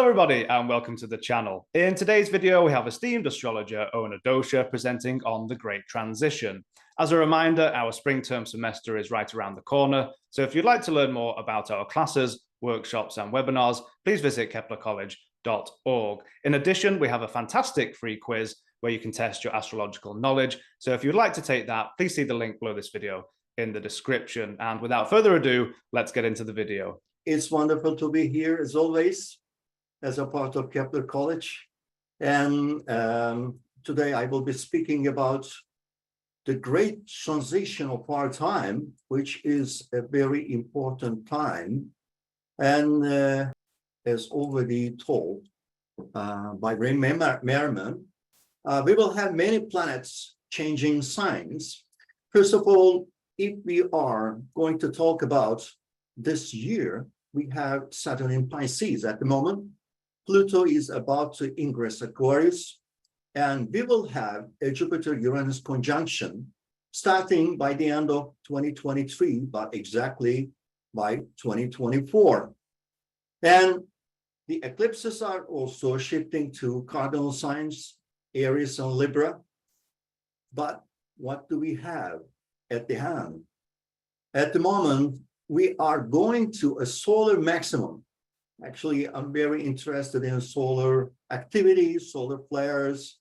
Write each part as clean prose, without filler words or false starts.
Hello everybody and welcome to the channel. In today's video we have esteemed astrologer Öner Döşer presenting on the Great Transition. As a reminder, our spring term semester is right around the corner, so if you'd like to learn more about our classes, workshops and webinars, please visit KeplerCollege.org. In addition, we have a fantastic free quiz where you can test your astrological knowledge, so if you'd like to take that, please see the link below this video in the description. And without further ado, let's get into the video. It's wonderful to be here as always, as a part of Kepler College. And today I will be speaking about the great transition of our time, which is a very important time. And as already told by Ray Merriman, we will have many planets changing signs. First of all, if we are going to talk about this year, we have Saturn in Pisces at the moment. Pluto is about to ingress Aquarius, and we will have a Jupiter-Uranus conjunction starting by the end of 2023, but exactly by 2024. And the eclipses are also shifting to cardinal signs, Aries and Libra. But what do we have at the hand? At the moment, we are going to a solar maximum. Actually, I'm very interested in solar activity, solar flares,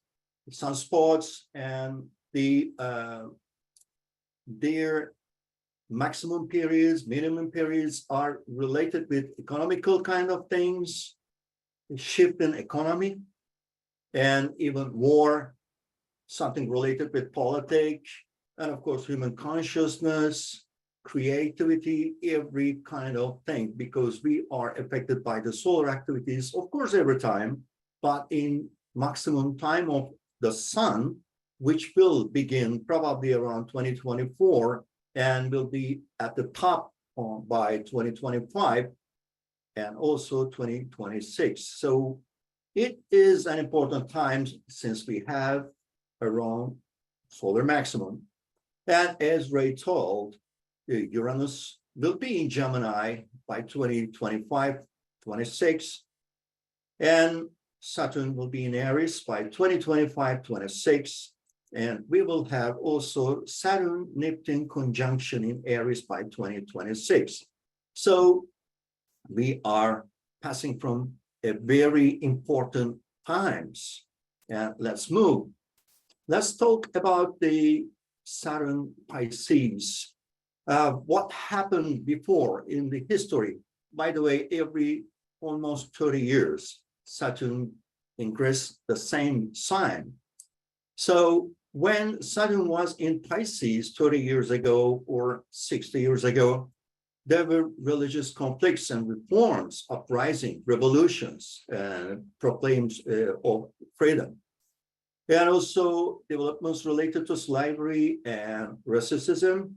sunspots, and their maximum periods, minimum periods are related with economical kind of things, shift in economy, and even war, something related with politics, and of course, human consciousness, creativity, every kind of thing, because we are affected by the solar activities, of course, every time, but in maximum time of the sun, which will begin probably around 2024 and will be at the top by 2025 and also 2026. So it is an important time since we have around solar maximum. And as Ray told, Uranus will be in Gemini by 2025, 26, and Saturn will be in Aries by 2025, 26, and we will have also Saturn-Neptune conjunction in Aries by 2026. So we are passing from a very important times. And let's move. Let's talk about the Saturn Pisces. What happened before in the history? By the way, every almost 30 years, Saturn ingress the same sign. So when Saturn was in Pisces 30 years ago or 60 years ago, there were religious conflicts and reforms, uprising, revolutions, proclaims of freedom. And also developments related to slavery and racism,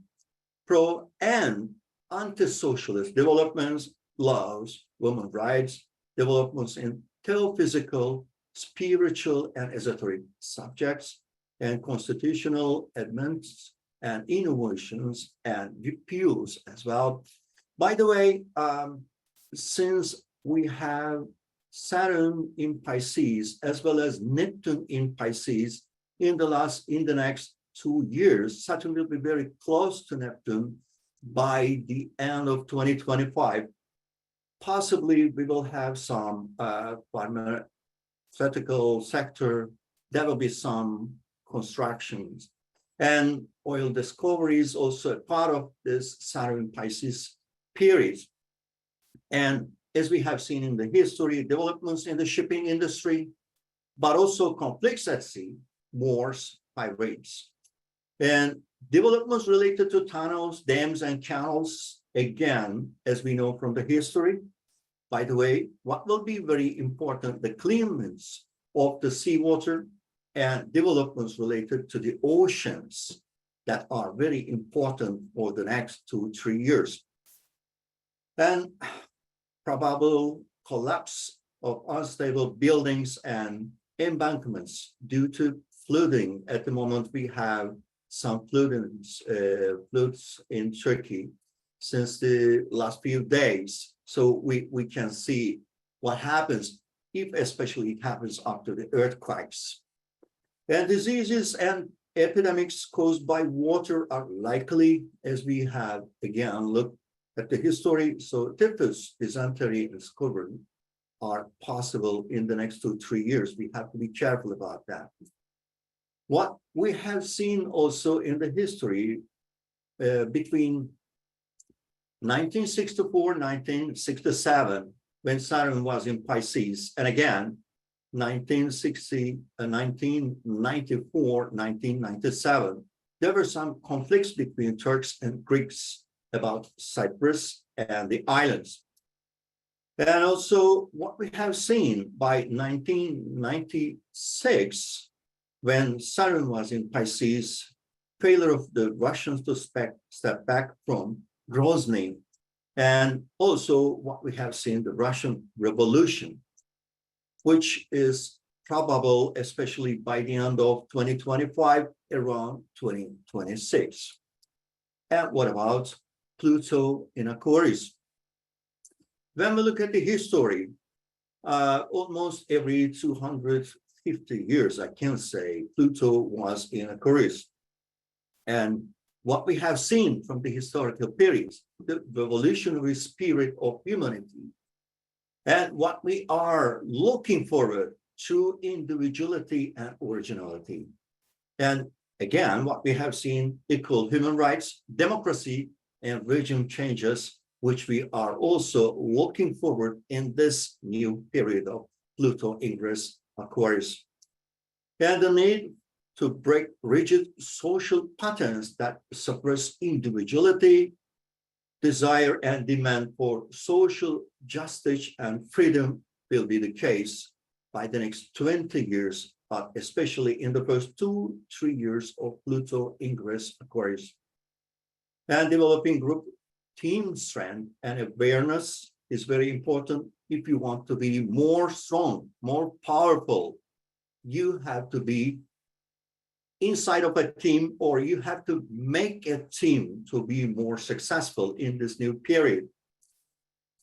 pro and anti-socialist developments, laws, women's rights, developments in theophysical, spiritual, and esoteric subjects, and constitutional amendments and innovations and views as well. By the way, since we have Saturn in Pisces as well as Neptune in Pisces in the next 2 years, Saturn will be very close to Neptune by the end of 2025. Possibly we will have some pharmaceutical sector, there will be some constructions, and oil discovery is also a part of this Saturn Pisces period. And as we have seen in the history, developments in the shipping industry, but also conflicts at sea, wars, pirates. And developments related to tunnels, dams, and canals, again, as we know from the history. By the way, what will be very important, the cleanliness of the seawater and developments related to the oceans that are very important for the next 2-3 years. And probable collapse of unstable buildings and embankments due to flooding. At the moment, we have some floods in Turkey since the last few days. So we can see what happens. if especially it happens after the earthquakes. And diseases and epidemics caused by water are likely, as we have again looked at the history. So typhus, dysentery, and scurvy are possible in the next 2-3 years. We have to be careful about that. What we have seen also in the history between 1964, 1967, when Saturn was in Pisces, and again, 1960, 1994, 1997, there were some conflicts between Turks and Greeks about Cyprus and the islands. And also what we have seen by 1996, when Saturn was in Pisces, failure of the Russians to step back from Grozny, and also what we have seen, the Russian Revolution, which is probable, especially by the end of 2025, around 2026. And what about Pluto in Aquarius? When we look at the history, almost every 250 years, I can say, Pluto was in Aquarius. And what we have seen from the historical periods, the revolutionary spirit of humanity, and what we are looking forward to, individuality and originality. And again, what we have seen, equal human rights, democracy, and regime changes, which we are also looking forward in this new period of Pluto ingress Aquarius. And the need to break rigid social patterns that suppress individuality, desire and demand for social justice and freedom will be the case by the next 20 years, but especially in the first 2-3 years of Pluto ingress Aquarius. And developing group team strength and awareness is very important. If you want to be more strong, more powerful, you have to be inside of a team, or you have to make a team to be more successful in this new period.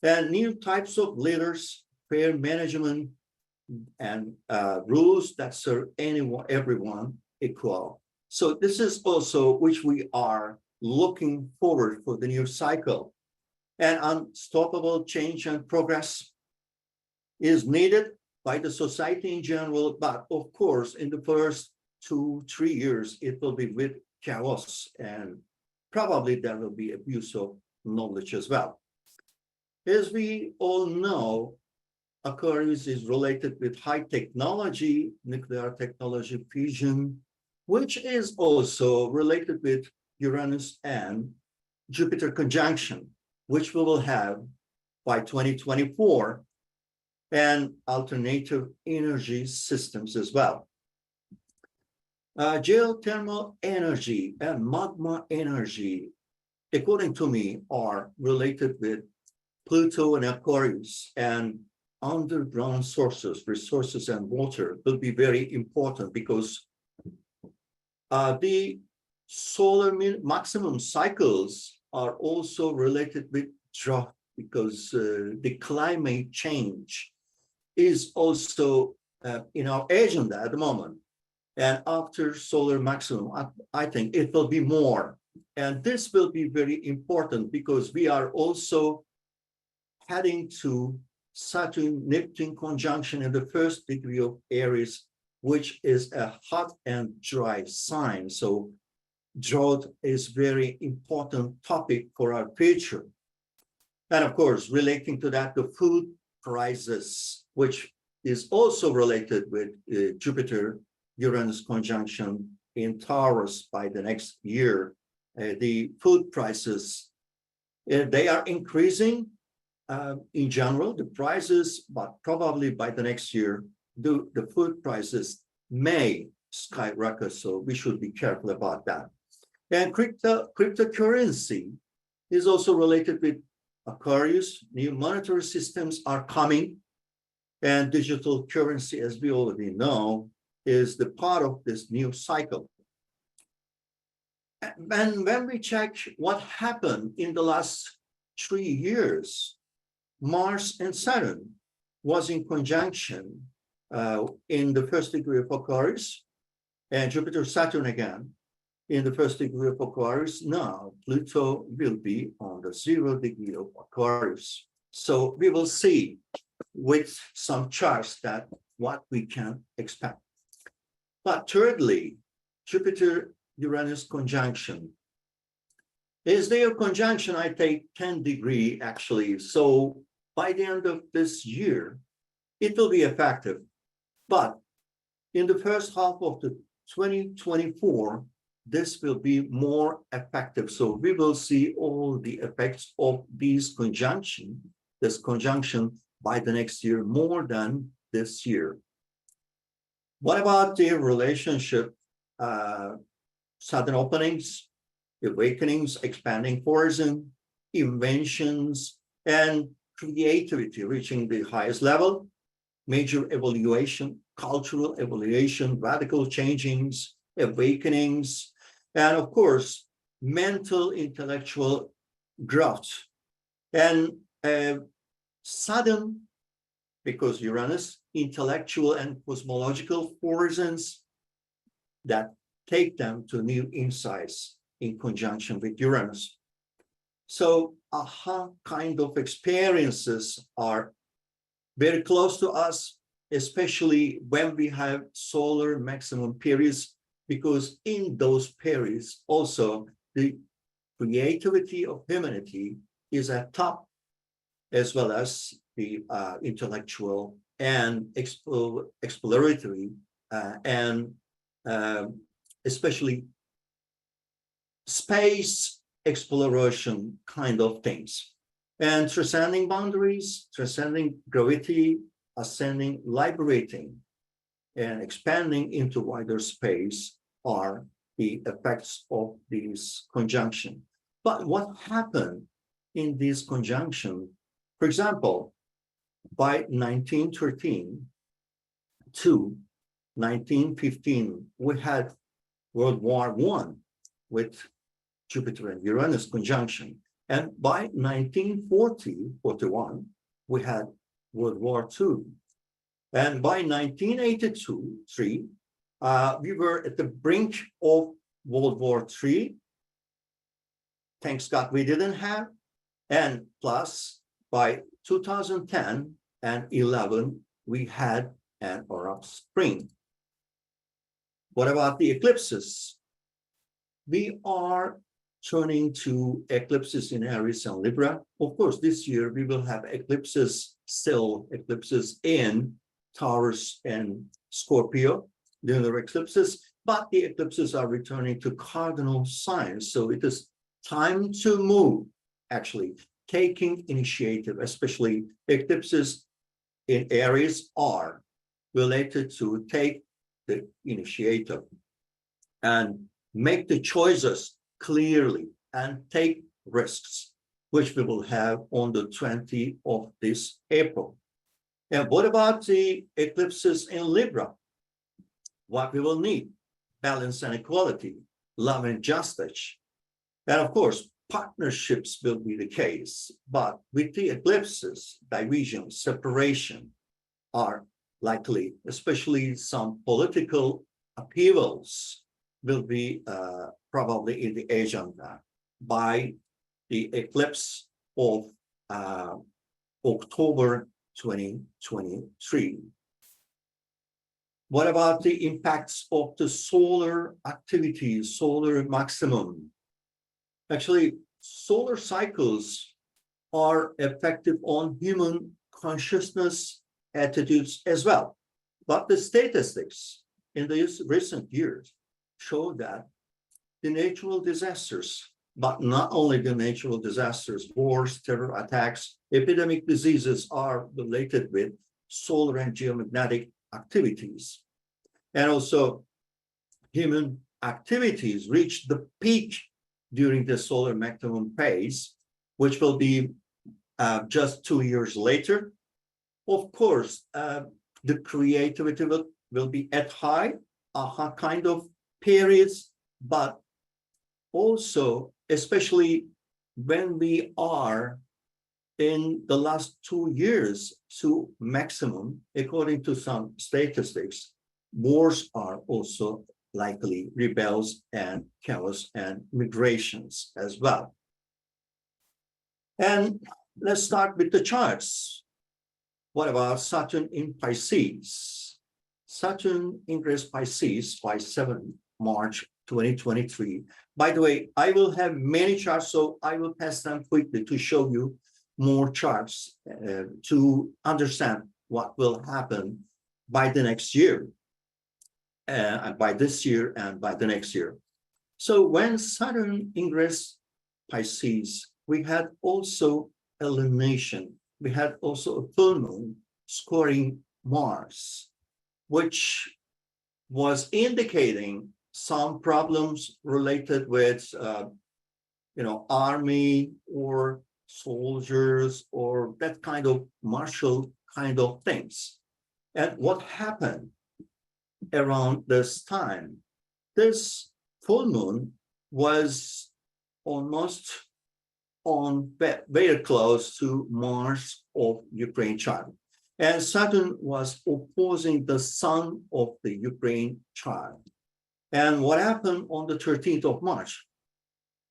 And new types of leaders, fair management, and rules that serve everyone equal. So this is also which we are looking forward for the new cycle. And unstoppable change and progress is needed by the society in general, but of course, in the first 2-3 years, it will be with chaos, and probably there will be abuse of knowledge as well. As we all know, Aquarius is related with high technology, nuclear technology, fusion, which is also related with Uranus and Jupiter conjunction, which we will have by 2024, and alternative energy systems as well. Geothermal energy and magma energy, according to me, are related with Pluto and Aquarius, and underground sources, resources, and water will be very important because the solar maximum cycles are also related with drought, because the climate change is also in our agenda at the moment. And after solar maximum, I think it will be more. And this will be very important because we are also heading to Saturn-Neptune conjunction in the first degree of Aries, which is a hot and dry sign. So drought is very important topic for our future. And of course, relating to that, the food prices, which is also related with Jupiter-Uranus conjunction in Taurus by the next year. The food prices, they are increasing in general, the prices, but probably by the next year, the food prices may skyrocket, so we should be careful about that. And cryptocurrency is also related with Aquarius. New monetary systems are coming, and digital currency, as we already know, is the part of this new cycle. And when we check what happened in the last 3 years, Mars and Saturn was in conjunction in the first degree of Aquarius, and Jupiter, Saturn again in the first degree of Aquarius. Now Pluto will be on the 0 degree of Aquarius. So we will see with some charts that what we can expect. But thirdly, Jupiter-Uranus conjunction. Is their conjunction, I take 10 degree actually. So by the end of this year, it will be effective. But in the first half of the 2024, this will be more effective. So we will see all the effects of this conjunction by the next year more than this year. What about the relationship, sudden openings, awakenings, expanding horizon, inventions, and creativity reaching the highest level, major evaluation, cultural evaluation, radical changings, awakenings, and of course, mental, intellectual growth. And sudden, because Uranus, intellectual and cosmological horizons that take them to new insights in conjunction with Uranus. So aha kind of experiences are very close to us, especially when we have solar maximum periods, because in those periods also the creativity of humanity is at top, as well as the intellectual and exploratory and especially space exploration kind of things. And transcending boundaries, transcending gravity, ascending, liberating, and expanding into wider space are the effects of this conjunction. But what happened in this conjunction? For example, by 1913 to 1915, we had World War I with Jupiter and Uranus conjunction. And by 1940-41, we had World War II. And by 1982-3, we were at the brink of World War III. Thanks God we didn't have. And plus, by 2010 and 11, we had an Arab Spring. What about the eclipses? We are turning to eclipses in Aries and Libra. Of course, this year we will have eclipses, still eclipses in Taurus and Scorpio, lunar eclipses, but the eclipses are returning to cardinal signs. So it is time to move, actually, taking initiative, especially eclipses in Aries are related to take the initiative and make the choices clearly and take risks, which we will have on the 20th of this April. And what about the eclipses in Libra? What we will need: balance and equality, love and justice. And of course, partnerships will be the case, but with the eclipses, division, separation are likely, especially some political upheavals will be probably in the agenda by the eclipse of October 2023. What about the impacts of the solar activity, solar maximum? Actually, solar cycles are effective on human consciousness attitudes as well. But the statistics in these recent years show that the natural disasters, but not only the natural disasters, wars, terror attacks, epidemic diseases are related with solar and geomagnetic activities. And also human activities reach the peak during the solar maximum phase, which will be just 2 years later. Of course, the creativity will be at high, aha kind of periods, but also, especially when we are in the last 2 years to maximum, according to some statistics, wars are also likely, rebels and chaos and migrations as well. And let's start with the charts. What about Saturn in Pisces? Saturn ingress Pisces by 7 March 2023. By the way, I will have many charts, so I will pass them quickly to show you more charts to understand what will happen by the next year, by this year and by the next year. So when Saturn ingress Pisces, we had also a lunation. We had also a full moon squaring Mars, which was indicating some problems related with, army or soldiers or that kind of martial kind of things. And what happened around this time? This full moon was almost very close to Mars of Ukraine chart. And Saturn was opposing the sun of the Ukraine chart. And what happened on the 13th of March?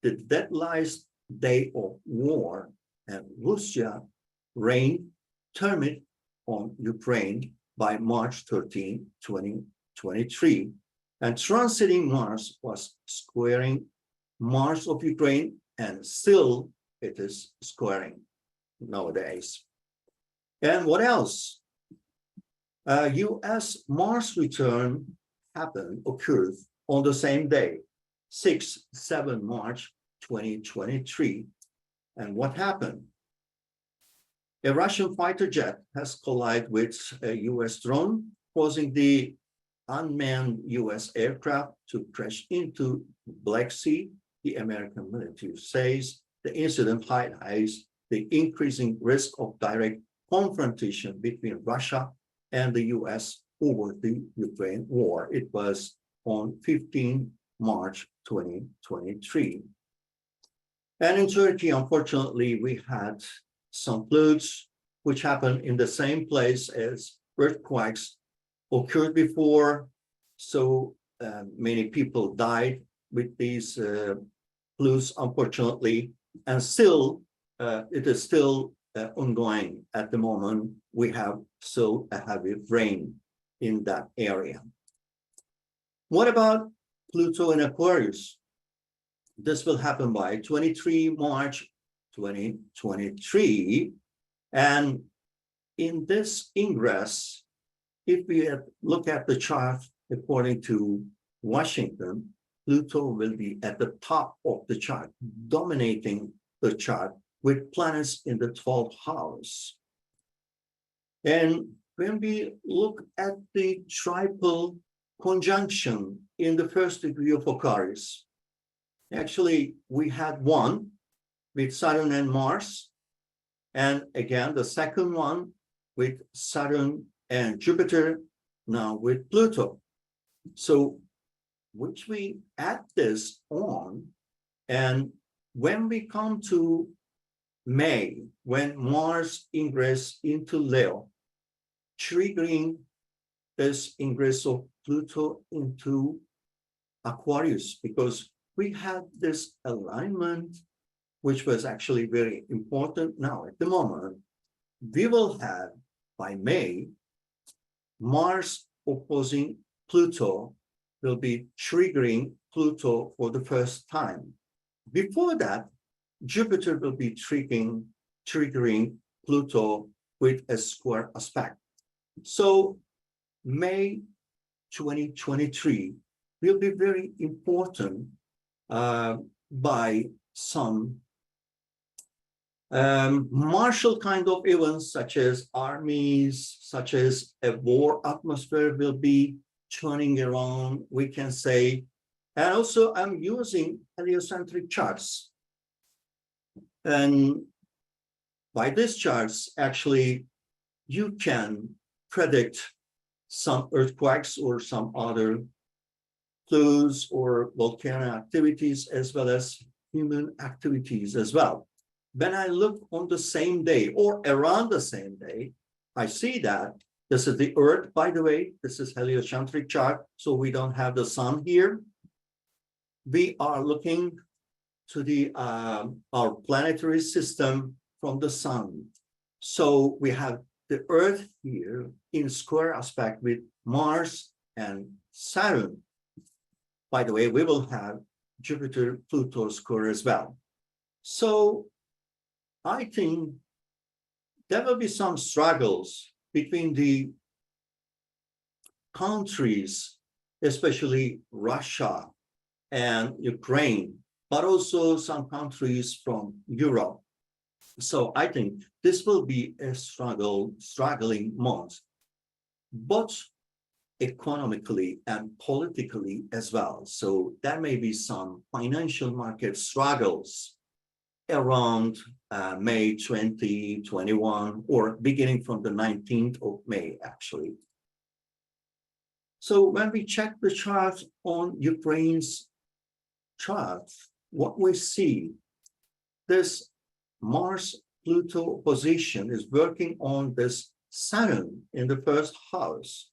The deadliest day of war, and Russia reigned terminate on Ukraine by March 13, 2023. And transiting Mars was squaring Mars of Ukraine, and still it is squaring nowadays. And what else? US Mars return occurred on the same day, 6-7 March 2023. And what happened? A Russian fighter jet has collided with a US drone, causing the unmanned US aircraft to crash into Black Sea. The American military says the incident highlights the increasing risk of direct confrontation between Russia and the US over the Ukraine war. It was on 15 March 2023. And in Turkey, unfortunately, we had some floods which happened in the same place as earthquakes occurred before. So many people died with these floods, unfortunately, and still it is still ongoing at the moment. We have still a heavy rain in that area. What about Pluto and Aquarius? This will happen by 23 March 2023. And in this ingress, if we look at the chart according to Washington, Pluto will be at the top of the chart, dominating the chart with planets in the 12th house. And when we look at the triple conjunction in the first degree of Aquarius, actually we had one with Saturn and Mars, and again the second one with Saturn and Jupiter, now with Pluto. So which we add this on, and when we come to May, when Mars ingress into Leo, triggering this ingress of Pluto into Aquarius, because we had this alignment, which was actually very important. Now, at the moment, we will have, by May, Mars opposing Pluto will be triggering Pluto for the first time. Before that, Jupiter will be triggering Pluto with a square aspect. So May 2023 will be very important by some martial kind of events, such as armies, such as a war atmosphere will be turning around, we can say. And also I'm using heliocentric charts. And by these charts, actually, you can predict some earthquakes or some other floods or volcanic activities, as well as human activities as well. when I look on the same day or around the same day, I see that this is the Earth, by the way. This is heliocentric chart, so we don't have the sun here. We are looking to the our planetary system from the sun. So we have the Earth here in square aspect with Mars and Saturn. By the way, we will have Jupiter, Pluto square as well. So I think there will be some struggles between the countries, especially Russia and Ukraine, but also some countries from Europe. So I think this will be a struggling month, both economically and politically as well. So there may be some financial market struggles around May 2021 or beginning from the 19th of May, actually. So when we check the chart on Ukraine's chart, what we see, this Mars-Pluto opposition is working on this Saturn in the first house.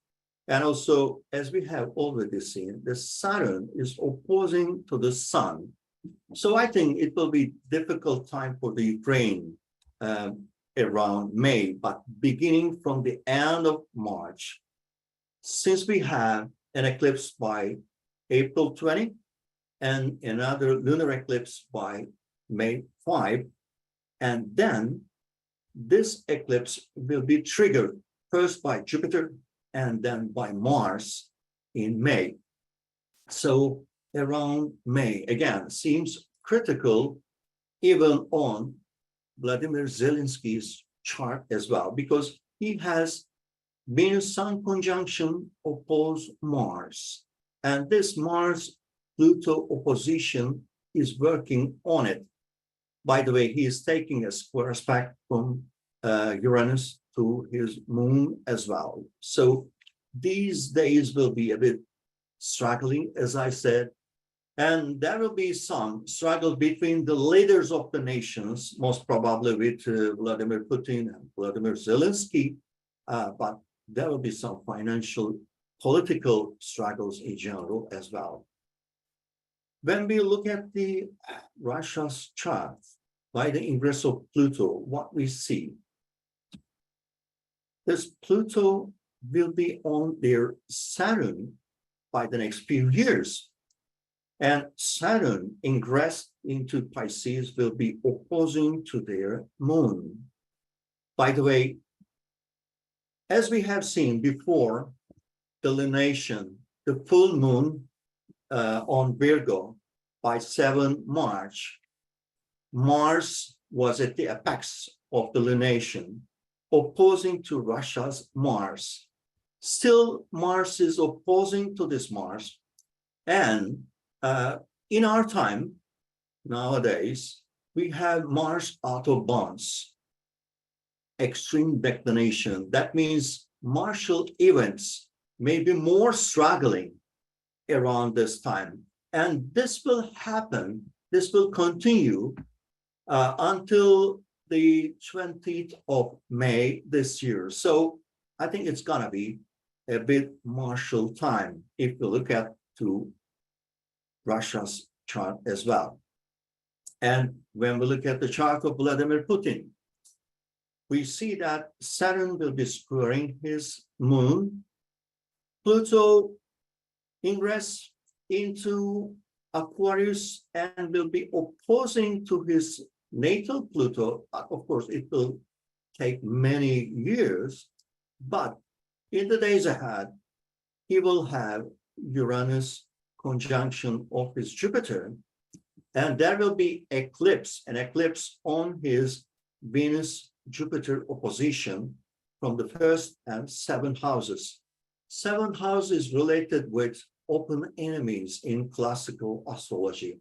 And also, as we have already seen, the Saturn is opposing to the Sun. So I think it will be difficult time for the Ukraine around May, but beginning from the end of March, since we have an eclipse by April 20 and another lunar eclipse by May 5, and then this eclipse will be triggered first by Jupiter and then by Mars in May. So around May, again, seems critical even on Vladimir Zelensky's chart as well, because he has Venus-Sun conjunction oppose Mars. And this Mars-Pluto opposition is working on it. By the way, he is taking a square aspect from Uranus to his moon as well. So these days will be a bit struggling, as I said, and there will be some struggle between the leaders of the nations, most probably with Vladimir Putin and Vladimir Zelensky, but there will be some financial, political struggles in general as well. When we look at the Russia's chart by the ingress of Pluto, what we see, this Pluto will be on their Saturn by the next few years. And Saturn ingress into Pisces will be opposing to their moon. By the way, as we have seen before, the lunation, the full moon on Virgo by 7 March, Mars was at the apex of the lunation, opposing to Russia's Mars. Still, Mars is opposing to this Mars. And in our time, nowadays, we have Mars out of balance, extreme declination. That means martial events may be more struggling around this time. And this will happen, this will continue until the 20th of May this year. So I think it's gonna be a bit martial time if you look at to Russia's chart as well. And when we look at the chart of Vladimir Putin, we see that Saturn will be squaring his moon. Pluto ingress into Aquarius and will be opposing to his natal Pluto. Of course, it will take many years, but in the days ahead, he will have Uranus conjunction of his Jupiter, and there will be an eclipse on his Venus-Jupiter opposition from the 1st and 7th houses. 7th house is related with open enemies in classical astrology.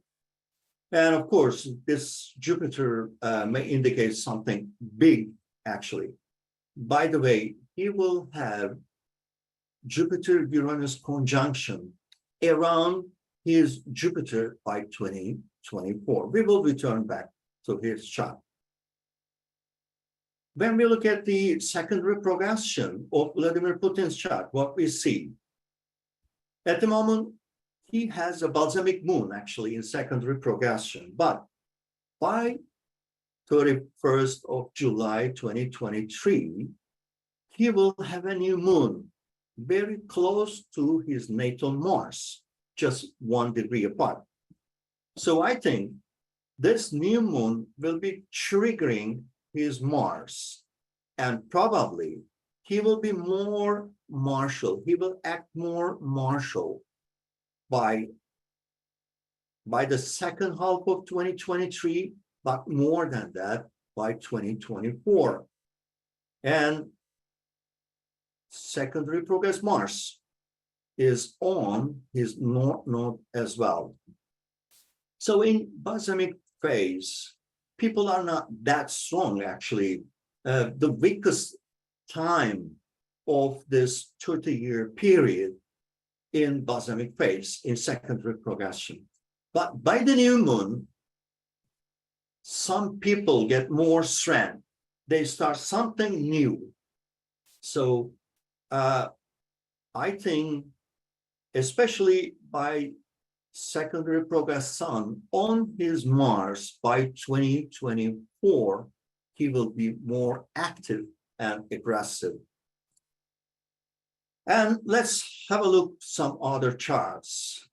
And of course, this Jupiter may indicate something big, actually. By the way, he will have Jupiter-Uranus conjunction around his Jupiter by 2024. We will return back to his chart. When we look at the secondary progression of Vladimir Putin's chart, what we see at the moment, he has a balsamic moon actually in secondary progression, but by 31st of July 2023, he will have a new moon very close to his natal Mars, just 1 degree apart. So I think this new moon will be triggering his Mars, and probably he will be more martial. He will act more martial by the second half of 2023, but more than that by 2024. And secondary progress Mars is on his north node as well. So in balsamic phase, people are not that strong actually. The weakest time of this 30-year period in balsamic phase in secondary progression. But by the new moon, some people get more strength. They start something new. So I think, especially by secondary progress Sun on his Mars by 2024, he will be more active and aggressive. And let's have a look at some other charts.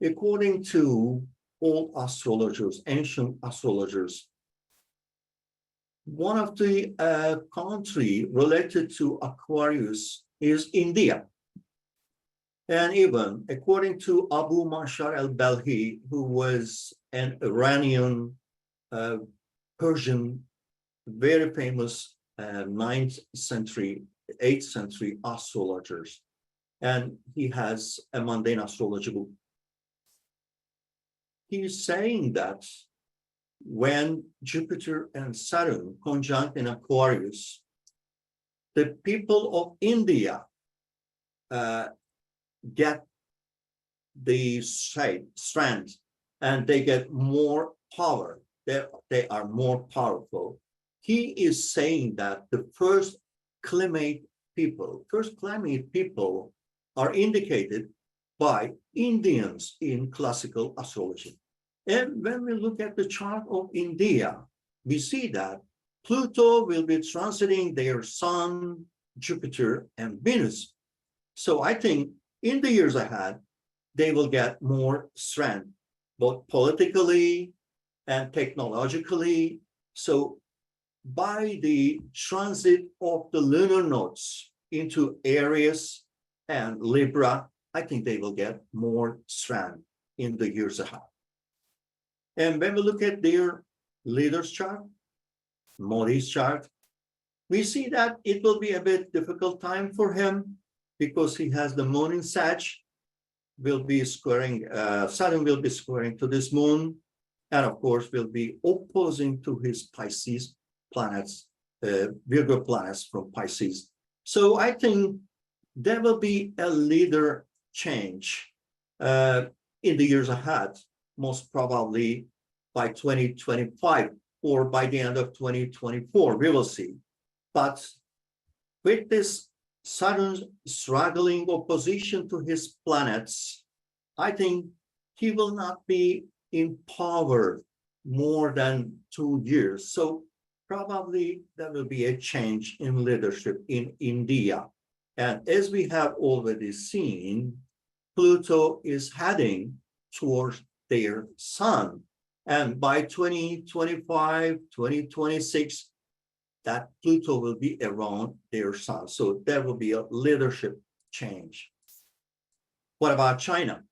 According to old astrologers, ancient astrologers, one of the country related to Aquarius is India. And even according to Abu Mashar al-Balhi, who was an Iranian, Persian, very famous 9th century, 8th century astrologers, and he has a mundane astrology book. He's saying that when Jupiter and Saturn conjunct in Aquarius, the people of India get the strength and they get more power. They are more powerful. He is saying that the first climate people are indicated by Indians in classical astrology. And when we look at the chart of India, we see that Pluto will be transiting their Sun, Jupiter, and Venus. So I think in the years ahead, they will get more strength, both politically and technologically. So by the transit of the lunar nodes into Aries and Libra, I think they will get more strength in the years ahead. And when we look at their leaders chart, Modi's chart, we see that it will be a bit difficult time for him because he has the moon in Sag, will be squaring, Saturn will be squaring to this moon, and of course will be opposing to his Pisces planets, Virgo planets from Pisces. So I think there will be a leader change in the years ahead, most probably by 2025 or by the end of 2024, we will see. But with this Saturn's struggling opposition to his planets, I think he will not be in power more than 2 years. So probably there will be a change in leadership in India. And as we have already seen, Pluto is heading towards their Sun. And by 2025, 2026, that Pluto will be around their Sun. So there will be a leadership change. What about China?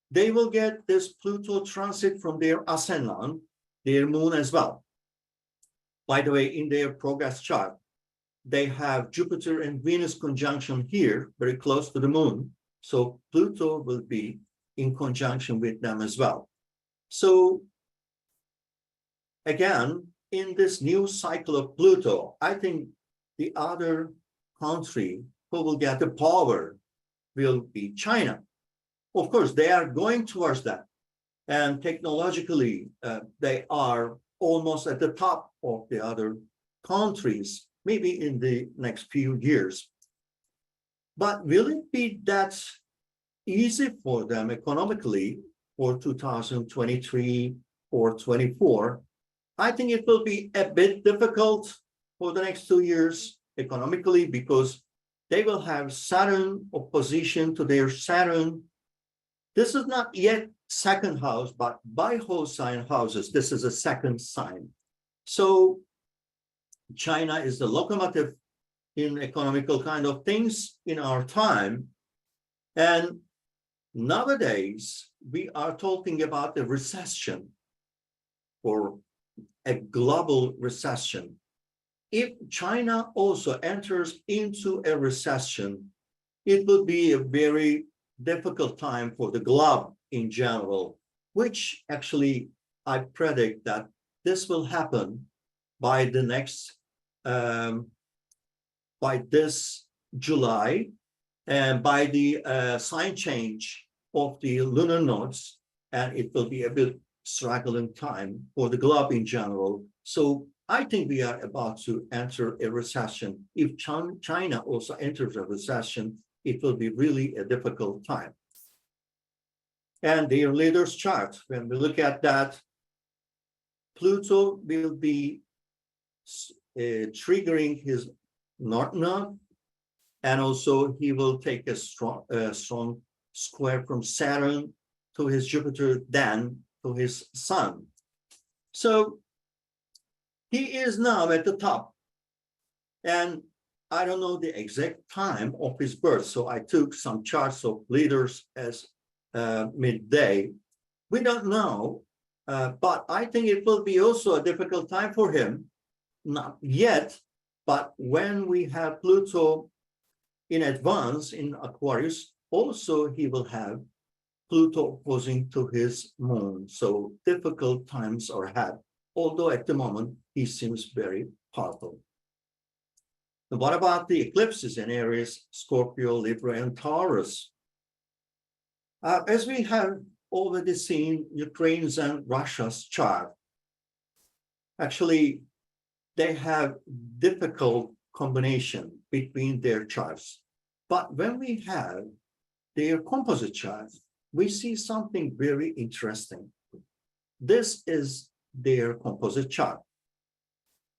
They will get this Pluto transit from their ascendant, their moon as well. By the way, in their progress chart, they have Jupiter and Venus conjunction here, very close to the moon. So Pluto will be in conjunction with them as well. So again, in this new cycle of Pluto, I think the other country who will get the power will be China. Of course, they are going towards that. And technologically, they are almost at the top of the other countries, maybe in the next few years. But will it be that easy for them economically for 2023 or 24? I think it will be a bit difficult for the next 2 years economically, because they will have Saturn opposition to their Saturn. This is not yet second house, but by host sign houses, this is a second sign. So China is the locomotive in economical kind of things in our time. And nowadays, we are talking about a recession, or a global recession. If China also enters into a recession, it will be a very difficult time for the globe in general, which actually I predict that this will happen by the next, by this July, and by the sign change of the lunar nodes, and it will be a bit struggling time for the globe in general. So I think we are about to enter a recession. If China also enters a recession, it will be really a difficult time. And their leaders chart, when we look at that, Pluto will be triggering his north node, and also he will take a strong square from Saturn to his Jupiter, then to his Sun. So he is now at the top, and I don't know the exact time of his birth, so I took some charts of leaders as midday. We don't know, but I think it will be also a difficult time for him. Not yet, but when we have Pluto in advance in Aquarius, also he will have Pluto opposing to his moon. So difficult times are ahead, although at the moment he seems very powerful. And what about the eclipses in Aries, Scorpio, Libra, and Taurus? As we have already seen Ukraine's and Russia's chart, actually they have difficult combination between their charts. But when we have their composite charts, we see something very interesting. This is their composite chart.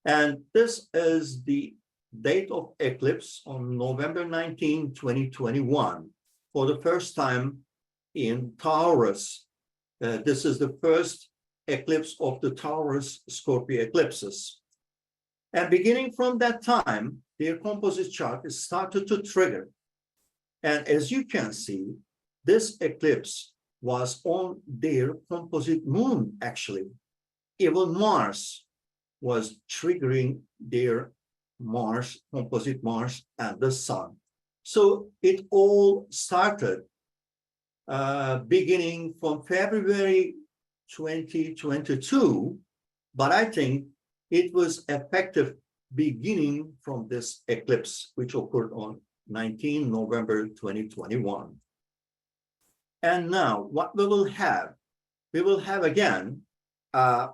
And this is the date of eclipse on November 19, 2021, for the first time in Taurus. This is the first eclipse of the Taurus Scorpio eclipses. And beginning from that time, their composite chart is started to trigger. And as you can see, this eclipse was on their composite moon, actually. Even Mars was triggering their Mars, composite Mars, and the Sun. So it all started beginning from February 2022, but I think it was effective beginning from this eclipse, which occurred on 19 November 2021. And now what we will have again a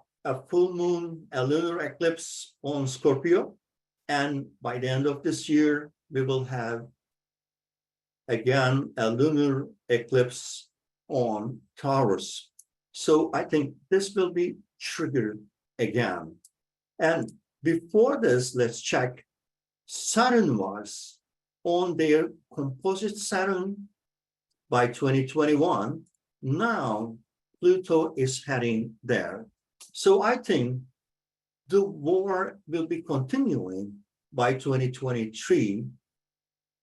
full moon, a lunar eclipse on Scorpio, and by the end of this year, we will have again a lunar eclipse on Taurus. So I think this will be triggered again. And before this, let's check. Saturn was on their composite Saturn by 2021. Now Pluto is heading there. So I think the war will be continuing by 2023.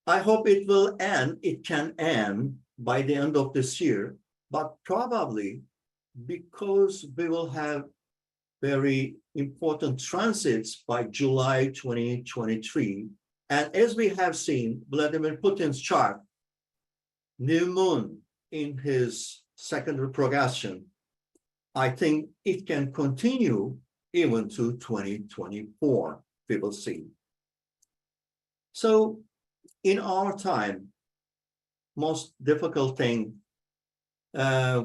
I hope it will end, it can end by the end of this year, but probably because we will have very important transits by July 2023. And as we have seen, Vladimir Putin's chart, new moon in his second retrogression, I think it can continue even to 2024, we will see. So in our time, most difficult thing,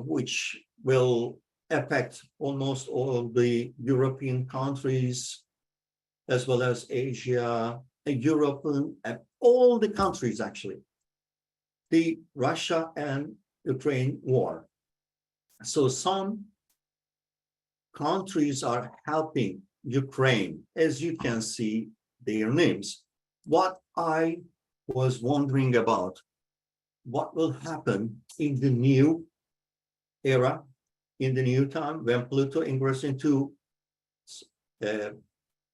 which will affect almost all the European countries, as well as Asia, Europe, and all the countries actually. The Russia and Ukraine war. So some countries are helping Ukraine, as you can see their names. What I was wondering about, what will happen in the new era, in the new time when Pluto ingress into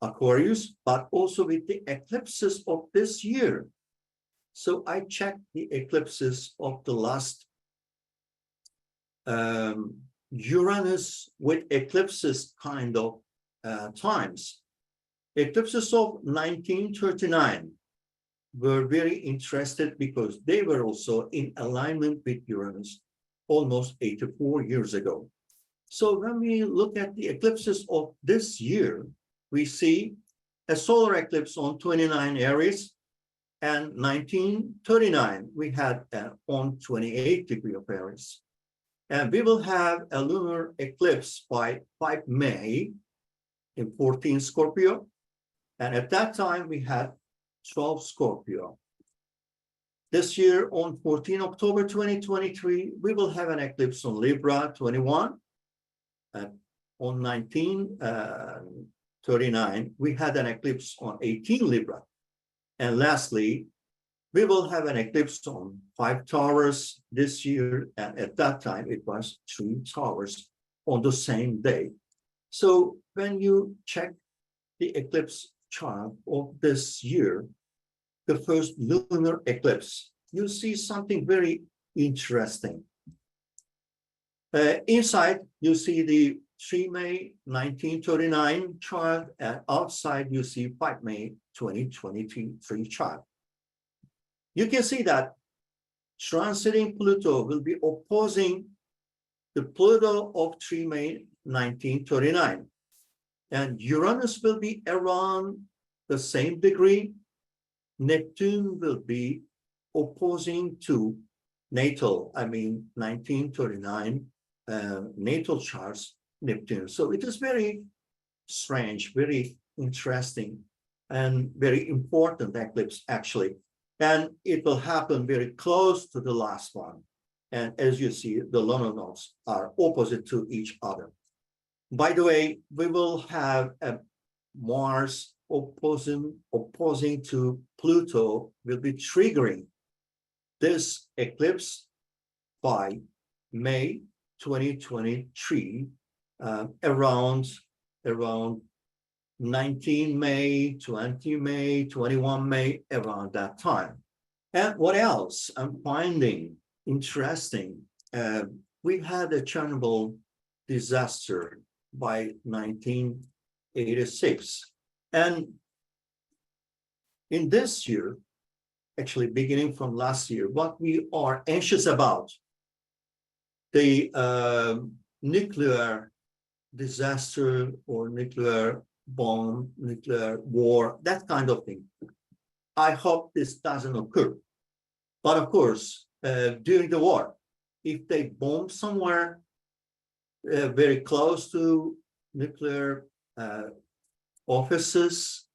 Aquarius, but also with the eclipses of this year. So I checked the eclipses of the last Uranus with eclipses kind of times. Eclipses of 1939 were very interested because they were also in alignment with Uranus almost 84 years ago. So when we look at the eclipses of this year, we see a solar eclipse on 29 Aries, and 1939 we had on 28 degree of Aries. And we will have a lunar eclipse by 5 May in 14 Scorpio. And at that time, we had 12 Scorpio. This year, on 14 October 2023, we will have an eclipse on Libra 21. On 1939, we had an eclipse on 18 Libra. And lastly, we will have an eclipse on 5 Taurus this year, and at that time it was 3 Taurus on the same day. So when you check the eclipse chart of this year, the first lunar eclipse, you see something very interesting. Inside, you see the 3 May 1939 chart, and outside you see 5 May 2023 chart. You can see that transiting Pluto will be opposing the Pluto of 3 May 1939. And Uranus will be around the same degree. Neptune will be opposing to natal, 1939 natal charts, Neptune. So it is very strange, very interesting, and very important eclipse actually. And it will happen very close to the last one. And as you see, the lunar nodes are opposite to each other. By the way, we will have a Mars opposing to Pluto will be triggering this eclipse by May 2023, around 19 May, 20 May, 21 May, around that time. And what else I'm finding interesting? We had a Chernobyl disaster by 1986. And in this year, actually beginning from last year, what we are anxious about, the nuclear disaster or nuclear bomb, nuclear war, that kind of thing. I hope this doesn't occur. But of course, during the war, if they bomb somewhere very close to nuclear offices,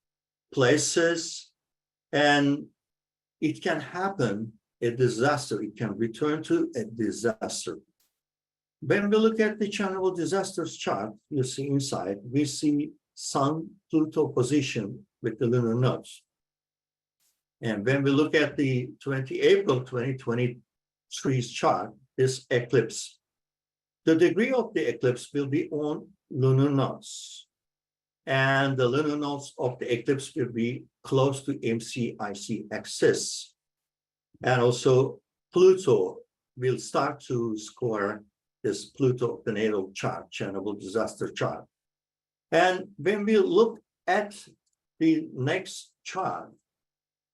places, and it can happen a disaster. It can return to a disaster. When we look at the Chernobyl disasters chart, you see inside, we see Sun-Pluto position with the lunar nodes. And when we look at the 20 April 2023's chart, this eclipse, the degree of the eclipse will be on lunar nodes. And the lunar nodes of the eclipse will be close to MCIC axis. And also Pluto will start to score this Pluto, the natal chart, Chernobyl disaster chart. And when we look at the next chart,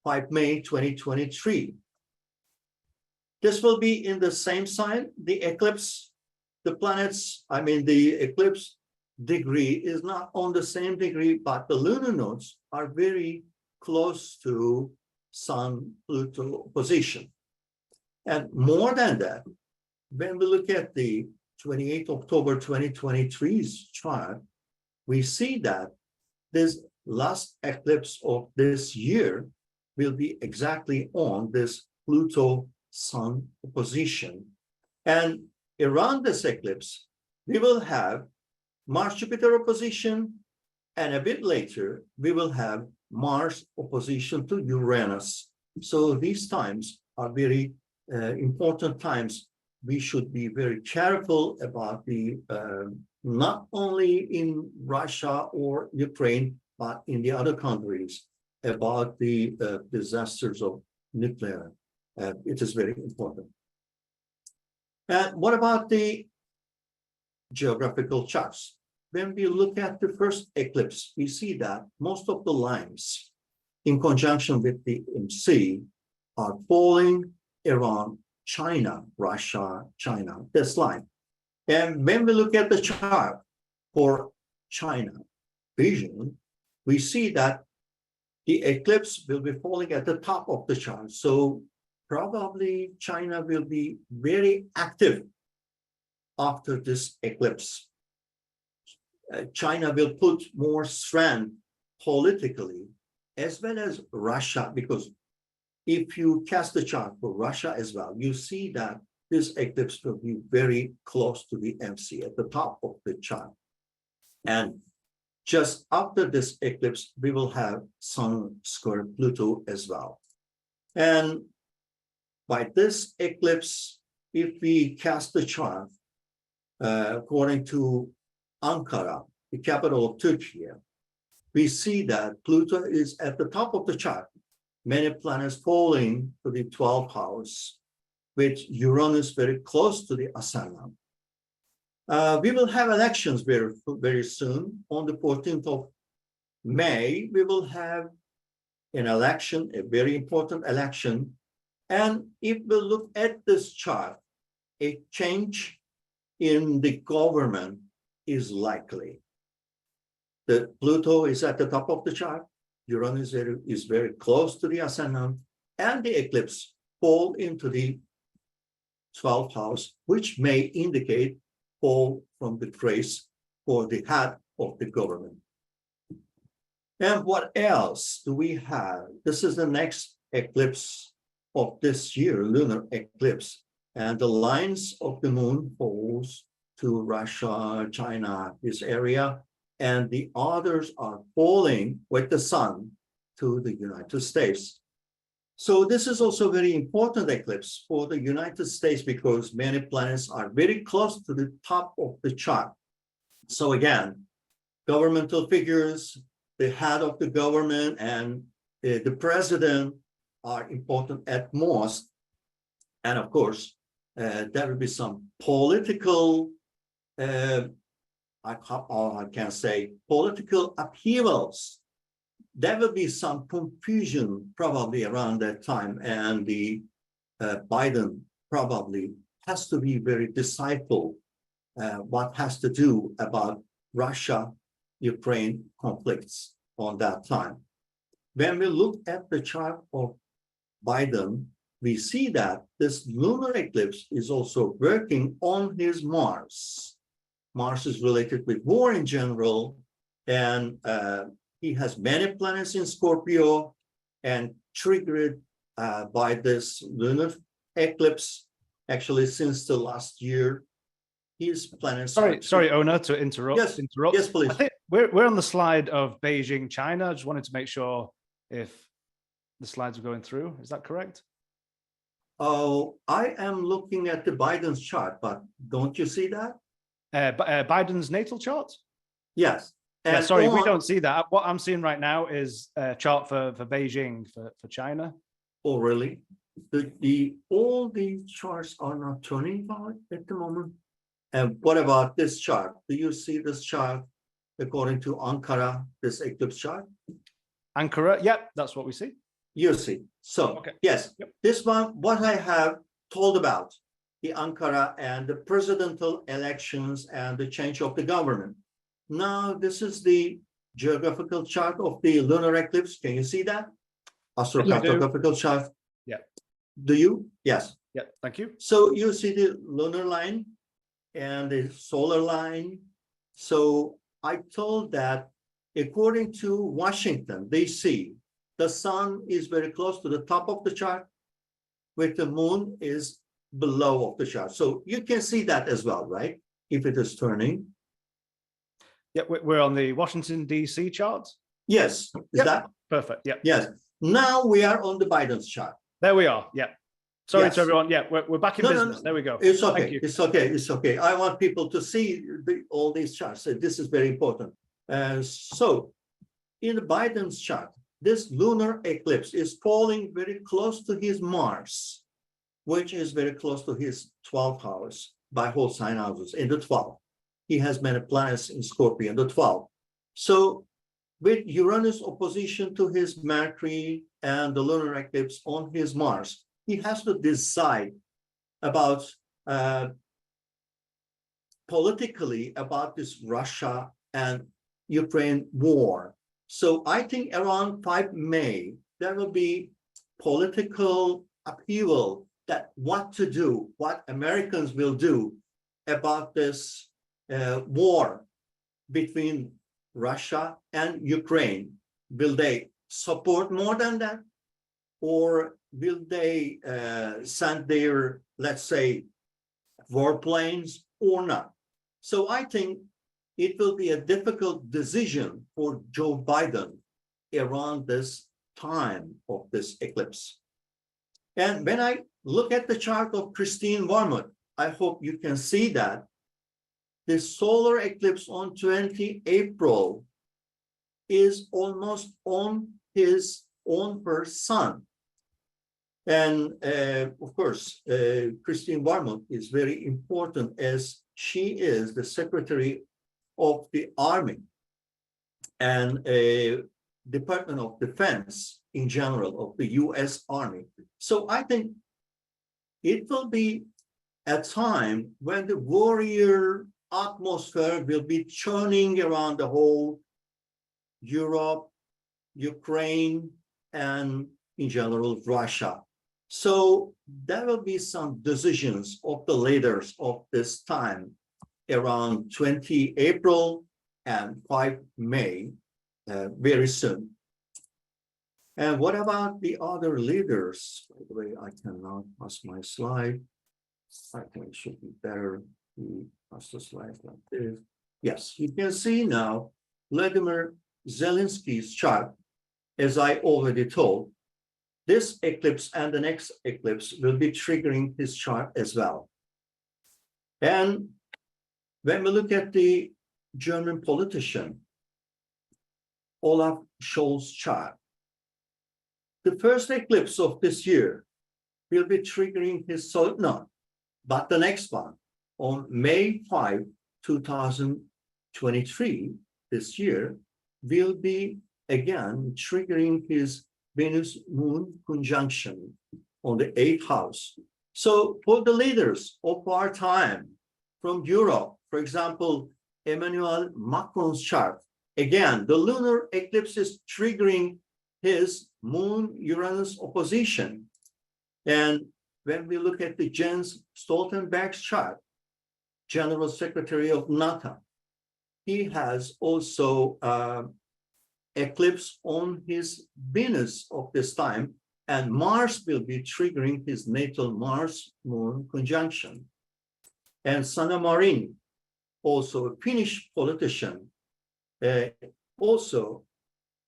5 May 2023, this will be in the same sign. The eclipse, the planets, the eclipse degree is not on the same degree, but the lunar nodes are very close to Sun-Pluto position. And more than that, when we look at the 28th October 2023's chart, we see that there's last eclipse of this year will be exactly on this Pluto-Sun opposition. And around this eclipse, we will have Mars-Jupiter opposition, and a bit later, we will have Mars opposition to Uranus. So these times are very important times. We should be very careful about the, not only in Russia or Ukraine, but in the other countries, about the disasters of nuclear. It is very important. And what about the geographical charts? When we look at the first eclipse, we see that most of the lines in conjunction with the MC are falling around China, Russia, China, this line. And when we look at the chart for China vision, we see that the eclipse will be falling at the top of the chart. So probably China will be very active after this eclipse. China will put more strength politically, as well as Russia, because if you cast the chart for Russia as well, you see that this eclipse will be very close to the MC at the top of the chart. And just after this eclipse, we will have Sun square Pluto as well. And by this eclipse, if we cast the chart, according to Ankara, the capital of Turkey, we see that Pluto is at the top of the chart. Many planets falling to the 12th house, with Uranus very close to the ascendant. We will have elections very, very soon. On the 14th of May, we will have an election, a very important election. And if we look at this chart, a change in the government is likely. The Pluto is at the top of the chart. Uranus is very close to the ascendant, and the eclipse fall into the 12th house, which may indicate fall from the grace for the head of the government. And what else do we have? This is the next eclipse of this year, lunar eclipse, and the lines of the moon falls to Russia, China, this area, and the others are falling with the sun to the United States. So this is also a very important eclipse for the United States because many planets are very close to the top of the chart. So again, governmental figures, the head of the government and the president are important at most. And of course, there will be some political I can say political upheavals. There will be some confusion probably around that time, and the Biden probably has to be very decisive what has to do about Russia-Ukraine conflicts on that time. When we look at the chart of Biden, we see that this lunar eclipse is also working on his Mars. Mars is related with war in general, and he has many planets in Scorpio, and triggered by this lunar eclipse. Actually, since the last year, his planets. Sorry, Öner, to interrupt. Yes, yes, please. I think we're on the slide of Beijing, China. I just wanted to make sure if the slides are going through. Is that correct? Oh, I am looking at the Biden's chart, but don't you see that? Biden's natal chart? Yes. And yeah, sorry, we don't see that. What I'm seeing right now is a chart for Beijing, for China. Oh, really? All the charts are not turning out at the moment. And what about this chart? Do you see this chart according to Ankara, this eclipse chart? Ankara, yep, that's what we see. You see. So, okay. Yes, yep. This one, what I have told about the Ankara and the presidential elections and the change of the government. Now, this is the geographical chart of the lunar eclipse. Can you see that? Astrocartographical chart. Yeah. Do you? Yes. Yeah, thank you. So you see the lunar line and the solar line. So I told that according to Washington, D.C., the sun is very close to the top of the chart, with the moon is below of the chart. So you can see that as well, right? If it is turning. Yeah, we're on the Washington, D.C. chart. Yes, is that? Perfect, yeah. Yes. Now we are on the Biden's chart. There we are, yeah. Sorry Yes. to everyone. Yeah, we're back in business. No. There we go. It's okay. Thank you. It's okay. It's okay. I want people to see all these charts. So this is very important. So in the Biden's chart, this lunar eclipse is falling very close to his Mars, which is very close to his 12th house by whole sign houses in the 12th. He has many planets in Scorpio in the 12th. So with Uranus opposition to his Mercury and the lunar eclipse on his Mars, he has to decide about politically about this Russia and Ukraine war. So I think around 5 May, there will be political upheaval that what to do, what Americans will do about this war between Russia and Ukraine. Will they support more than that? Or will they send their, let's say, warplanes or not? So I think it will be a difficult decision for Joe Biden around this time of this eclipse. And when I look at the chart of Christine Warmuth, I hope you can see that the solar eclipse on 20 April is almost on her sun. And of course, Christine Warmuth is very important as she is the Secretary of the Army and Department of Defense in general of the US Army. So I think it will be a time when the warrior atmosphere will be churning around the whole Europe, Ukraine, and in general, Russia. So there will be some decisions of the leaders of this time around 20 April and 5 May, very soon. And what about the other leaders? By the way, I cannot pass my slide. I think it should be better to pass the slide like this. Yes, you can see now Vladimir Zelensky's chart, as I already told. This eclipse and the next eclipse will be triggering his chart as well. And when we look at the German politician, Olaf Scholz's chart, the first eclipse of this year will be triggering his no, but the next one on May 5, 2023, this year, will be again triggering his Venus-Moon conjunction on the 8th house. So for the leaders of our time from Europe, for example, Emmanuel Macron's chart, again, the lunar eclipse is triggering his Moon-Uranus opposition. And when we look at the Jens Stoltenberg's chart, General Secretary of NATO, he has also eclipse on his Venus of this time, and Mars will be triggering his natal Mars-Moon conjunction. And Sanna Marin, also a Finnish politician, also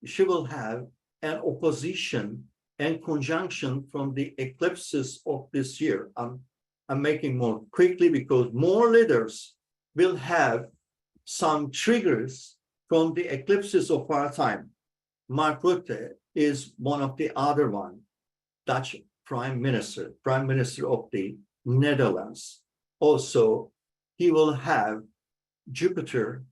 she will have an opposition and conjunction from the eclipses of this year. I'm making more quickly because more leaders will have some triggers from the eclipses of our time. Mark Rutte is one of the other one, Dutch Prime Minister of the Netherlands. Also, he will have Jupiter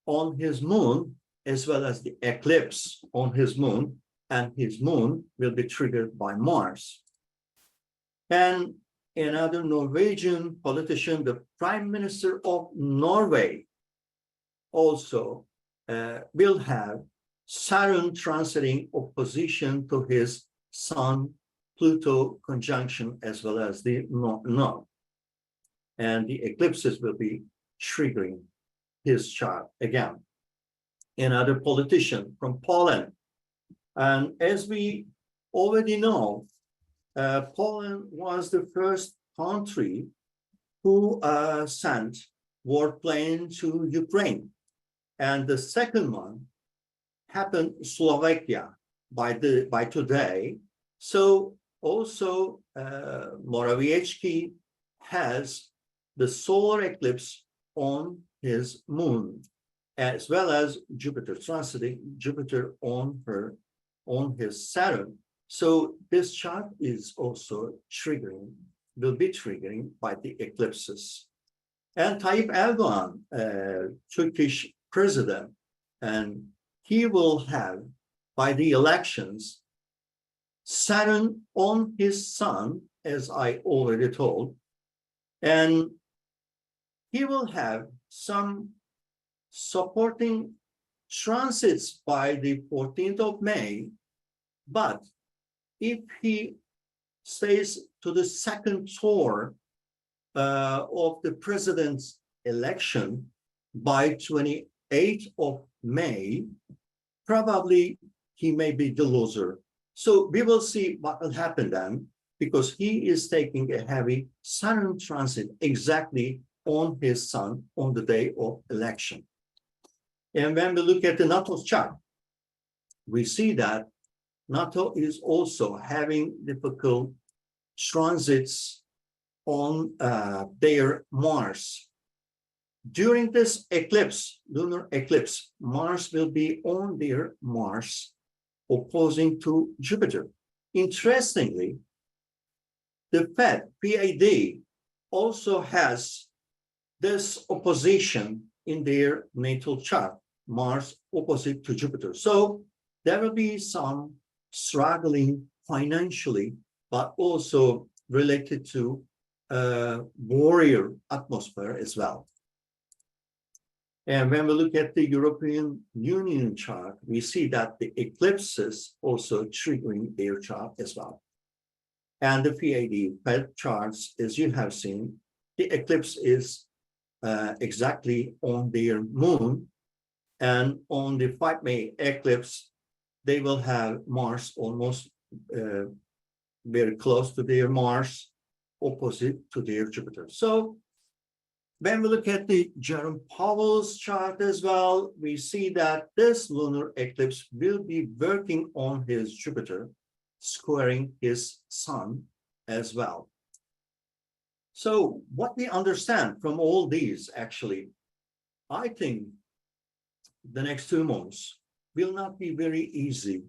on his moon, as well as the eclipse on his moon, and his moon will be triggered by Mars. And another Norwegian politician, the Prime Minister of Norway, also will have Saturn transiting opposition to his Sun Pluto conjunction, as well as the North. And the eclipses will be triggering his chart again. another politician from Poland. And as we already know, Poland was the first country who sent warplane to Ukraine. And the second one happened Slovakia by today. So also Morawiecki has the solar eclipse on his moon, as well as Jupiter transiting Jupiter on his Saturn. So this chart is also will be triggering by the eclipses. And Tayyip Erdogan, Turkish president, and he will have, by the elections, Saturn on his sun, as I already told, and he will have some supporting transits by the 14th of May, but if he stays to the second tour of the president's election by 28th of May, probably he may be the loser. So we will see what will happen then, because he is taking a heavy Saturn transit exactly on his sun on the day of election. And when we look at the NATO's chart, we see that NATO is also having difficult transits on their Mars. During this eclipse, lunar eclipse, Mars will be on their Mars, opposing to Jupiter. Interestingly, the PAD also has this opposition in their natal chart, Mars opposite to Jupiter. So there will be some struggling financially, but also related to warrior atmosphere as well. And when we look at the European Union chart, we see that the eclipses also triggering their chart as well. And the PAD charts, as you have seen, the eclipse is exactly on their moon. And on the 5 May eclipse, they will have Mars almost very close to their Mars, opposite to their Jupiter. So when we look at the Jerome Powell's chart as well, we see that this lunar eclipse will be working on his Jupiter, squaring his sun as well. So what we understand from all these, actually, I think the next 2 months will not be very easy.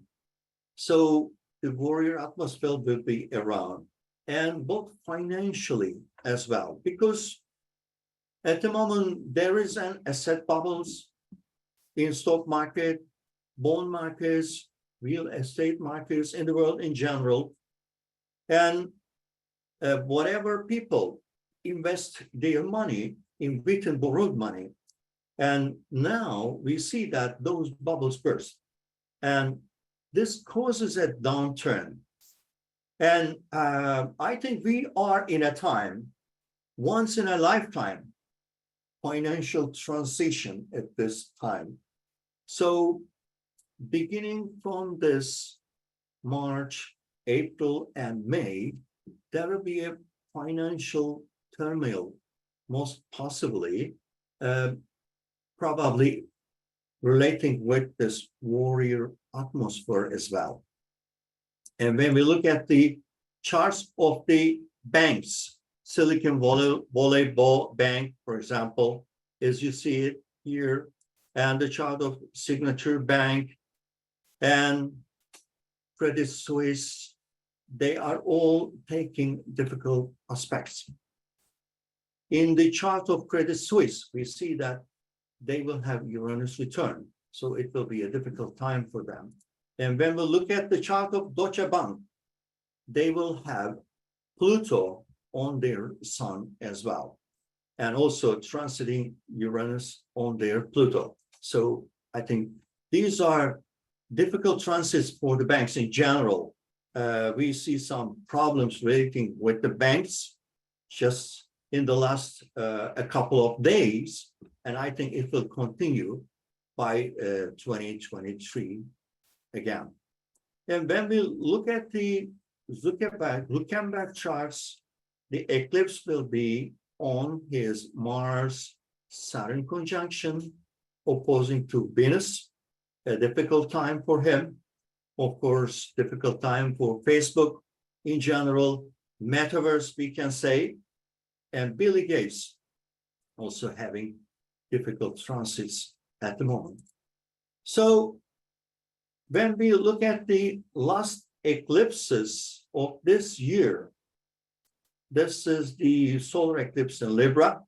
So the warrior atmosphere will be around, and both financially as well, because at the moment there is an asset bubbles in stock market, bond markets, real estate markets in the world in general. And whatever people invest their money in written borrowed money, and now we see that those bubbles burst, and this causes a downturn. And I think we are in a time, once in a lifetime, financial transition at this time. So beginning from this March, April, and May, there will be a financial turmoil, most possibly, probably relating with this warrior atmosphere as well. And when we look at the charts of the banks, Silicon Valley Bank, for example, as you see it here, and the chart of Signature Bank and Credit Suisse, they are all taking difficult aspects. In the chart of Credit Suisse, we see that they will have Uranus return, so it will be a difficult time for them. And when we look at the chart of Deutsche Bank, they will have Pluto on their sun as well, and also transiting Uranus on their Pluto. So I think these are difficult transits for the banks in general. We see some problems relating with the banks just in the last a couple of days, and I think it will continue. by 2023 again. And when we look at the Zuckerberg charts, the eclipse will be on his Mars-Saturn conjunction, opposing to Venus, a difficult time for him. Of course, difficult time for Facebook in general, metaverse, we can say, and Bill Gates also having difficult transits at the moment. So when we look at the last eclipses of this year, this is the solar eclipse in Libra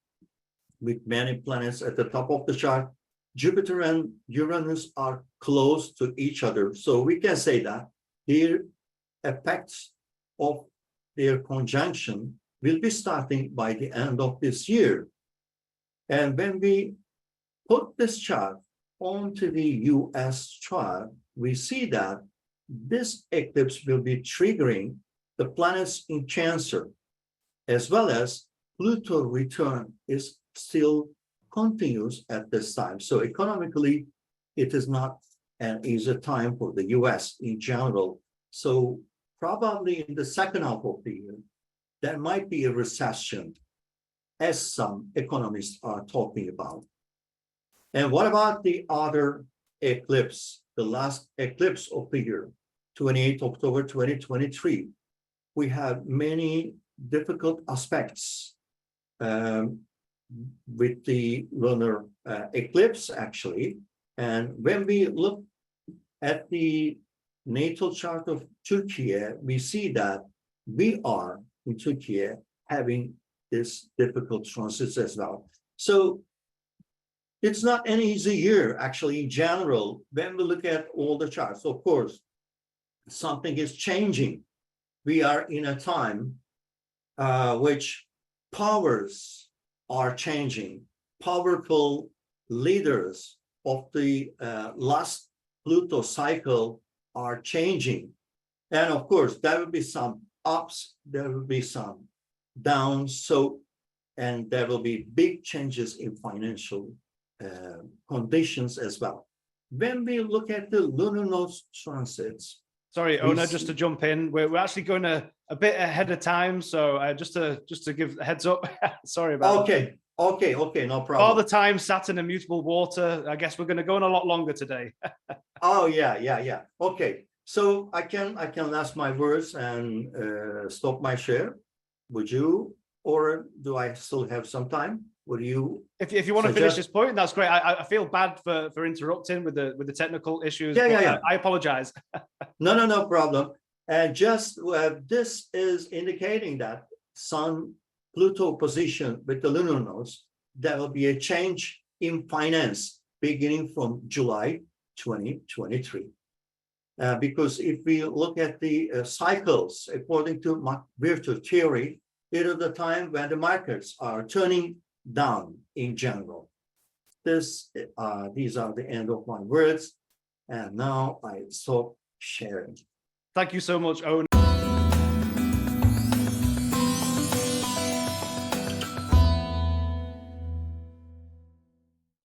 with many planets at the top of the chart. Jupiter and Uranus are close to each other. So we can say that the effects of their conjunction will be starting by the end of this year. And when we put this chart onto the US chart, we see that this eclipse will be triggering the planets in Cancer, as well as Pluto return is still continuous at this time. So economically, it is not an easy time for the US in general. So probably in the second half of the year, there might be a recession, as some economists are talking about. And what about the other eclipse, the last eclipse of the year, 28 October 2023? We have many difficult aspects with the lunar eclipse, actually. And when we look at the natal chart of Turkey, we see that we are in Turkey having this difficult transits as well. So it's not an easy year, actually, in general, when we look at all the charts. Of course, something is changing. We are in a time which powers are changing. Powerful leaders of the last Pluto cycle are changing. And of course, there will be some ups, there will be some downs. So, and there will be big changes in financial conditions as well. When we look at the lunar node transits. Sorry, Öner, just to jump in, we're actually going a bit ahead of time. So just to give a heads up, sorry about that. Okay, no problem. All the time, Saturn and mutable water. I guess we're going to go on a lot longer today. Oh, yeah. Okay, so I can last my words and stop my share. Would you, or do I still have some time? Would you? If you want to finish this point, that's great. I feel bad for interrupting with the technical issues. Yeah. I apologize. No problem. And just this is indicating that Sun Pluto position with the lunar nodes, there will be a change in finance beginning from July 2023. Because if we look at the cycles, according to virtual theory, it is the time when the markets are turning down in general. These are the end of my words. And now I stop sharing. Thank you so much, Öner.